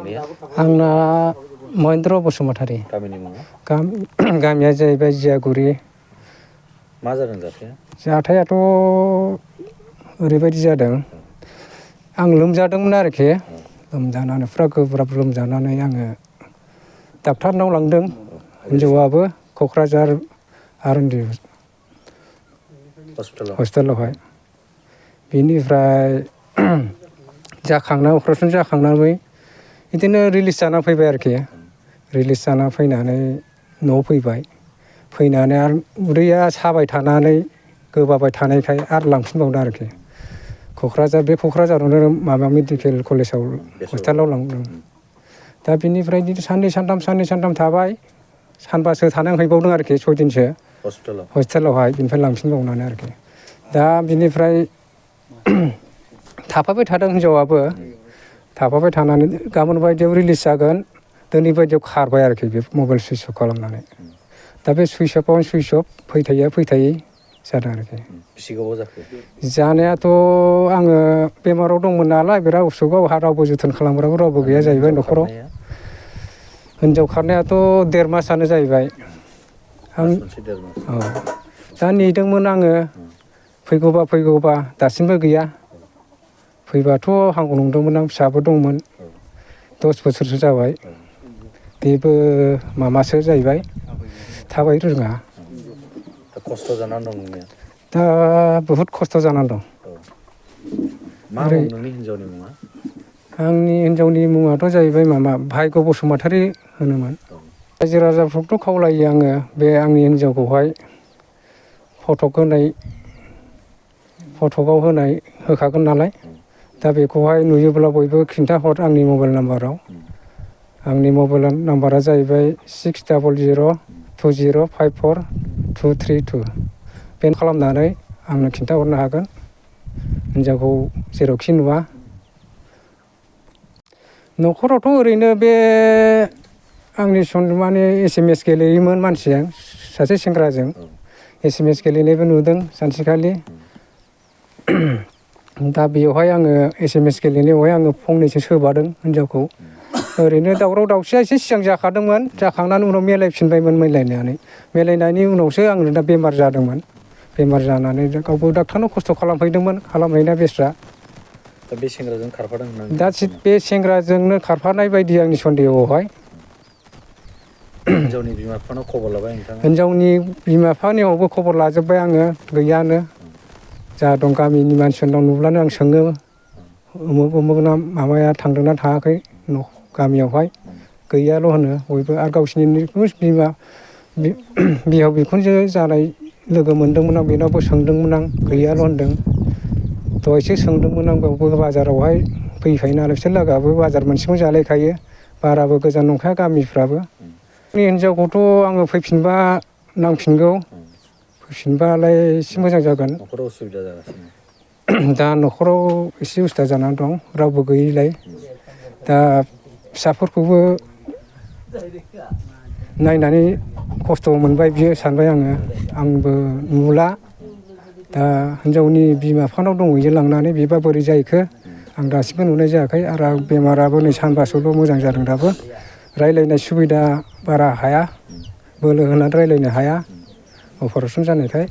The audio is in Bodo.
नोंनिया आंना महेन्द्र बसुमतारी गामिनि मुङा गामिया जाहैबाय जियागुरि मा जादों जाथाया जाथायाथ' ओरैबायदि जादों आं लोमजादोंमोन आरोखि लोमजानानै फुरा गोब्राब लोमजानानै आङो डाक्टारनाव लांदों हिनजावाबो क'क्राझार आरएनडि हस्पिटालावहाय बेनिफ्राय अपारेसन जाखांनानै बिदिनो रिलिज जाना फैबाय आरोखि रिलिज जाना फैनानै न'आव फैनानै आरो उदैया साबाय थानानै गोबाबाय थानायखाय आरो लांफिनबावदों आरोखि क'क्राझारावनो माबा मेडिकेल कलेजाव हस्पिटालाव लांदों दा बिनिफ्राय साननै सानथाम थाबाय सानबासो थानानै हैबावदों आरोखि 6 दिनसो हस्पिटालावहाय बिनिफ्राय लांफिनबावनानै आरोखि दा बिनिफ्राय थाफाबाय थादों हिनजावाबो थाफाबाय थानानै गाबोन बायदियाव रिलिज जागोन दिनै बायदियाव खारबाय आरोखि बे मबाइल सुइस अफ खालामनानै दा बे सुइस अफ फैथायै जादों आरोखि बेसे गोबाव जाखो जानायाथ' आङो बेमाराव दंमोन नालाय बिराद उसुगाव रावबो जोथोन खालामग्राबो रावबो गैया जाहैबाय न'खराव हिनजाव खारनायाथ' 1.5 मासानो जाहैबाय आं दा नेदोंमोन आङो फैगौबा दासिमबो गैया फैबाथ' हामगौ नंदोंमोन आं फिसाबो दंमोन 10 बोसोरसो जाबाय बेबो मामासो जाहैबाय थाबायनो रोङा खस्थ' जानानै दं नोंनिया दा बहुद खस्थ' जानानै दं मा मुं नोंनि हिनजावनि मुङा आंनि हिनजावनि मुङाथ' जाहैबाय भाग्य बसुमतारी होनोमोन रायजो राजाफोरखौथ' खावलायो आङो बे आंनि हिनजावखौहाय फटकआव होखागोन नालाय दा बेखौहाय नुयोब्ला बयबो खिन्थाहर आंनि मबाइल नाम्बाराव आंनि मबाइल नाम्बारा जाहैबाय 6002054232 बे खालामनानै आंनो खिन्थाहरनो हागोन हिनजावखौ जेरावखि नुवा न'खरावथ' ओरैनो बे आंनि माने SMS गेलेयोमोन मानसिया सासे सेंग्राजों SMS गेलेनायबो नुदों सानसेखालि दा बेवहाय आङो SMS गेलेनायावहाय आङो फंनैसो सोबादों हिनजावखौ ओरैनो दावराव दावसिया एसे सिगां जाखादोंमोन जाखांनानै उनाव मिलायफिनबायमोन मिलायनायनि उनावसो आङो दा बेमार जादोंमोन बेमार जानानै गावबो डाक्टारनाव खस्थ' खालामहैदोंमोन खालामहैनाया बेस्रा दा बे सेंग्राजों खारफादों होननानै दा बे सेंग्राजोंनो खारफानाय बायदि आंनि सन्देहआवहाय हिनजावनि बिमा बिफानाव खबर लाबाय नोंथाङा हिनजावनि बिमा बिफानियावबो खबर लाजोब्बाय आङो गैयानो जा दं गामिनि मानसिफोरनाव नुब्लानो आं सोङो उमुक ना माबाया थांदोंना थाङाखै गामियावहाय गैयाल' होनो बयबो आरो गावसिनि बिहाव बिखुनजो जानाय लोगो मोनदोंमोन आं बेनावबो सोंदोंमोन आं गैयाल' होनदों दहायसो सोंदोंमोन आं बेयावबो बाजारावहाय फैखायो नालाय बिसोर लोगोआबो बाजार मोनसेखौनो जालायखायो बाराबो गोजान नंखाया गामिफ्राबो आंनि हिनजावखौथ' आङो फैफिनबा नांफिनगौ फैफिनबालाय एसे मोजां जागोन न'खराव उसुबिदा जागासिनो दा न'खराव एसे उसुबिदा जानानै दं रावबो गैयैलाय दा फिसाफोरखौबो नायनानै खस्थ' मोनबाय बियो सानबाय आंबो नुला दा हिनजावनि बिमा बिफानाव दंहैयो लांनानै बेबा बोरै जाहैखो आं दासिमबो नुनाय जायाखै आरो बेमाराबो नै सानबासोल' मोजां जादों दाबो रायज्लायनाय सुबिदा बारा हाया बोलो होनानै रायज्लायनो हाया अपारेसन जानायखाय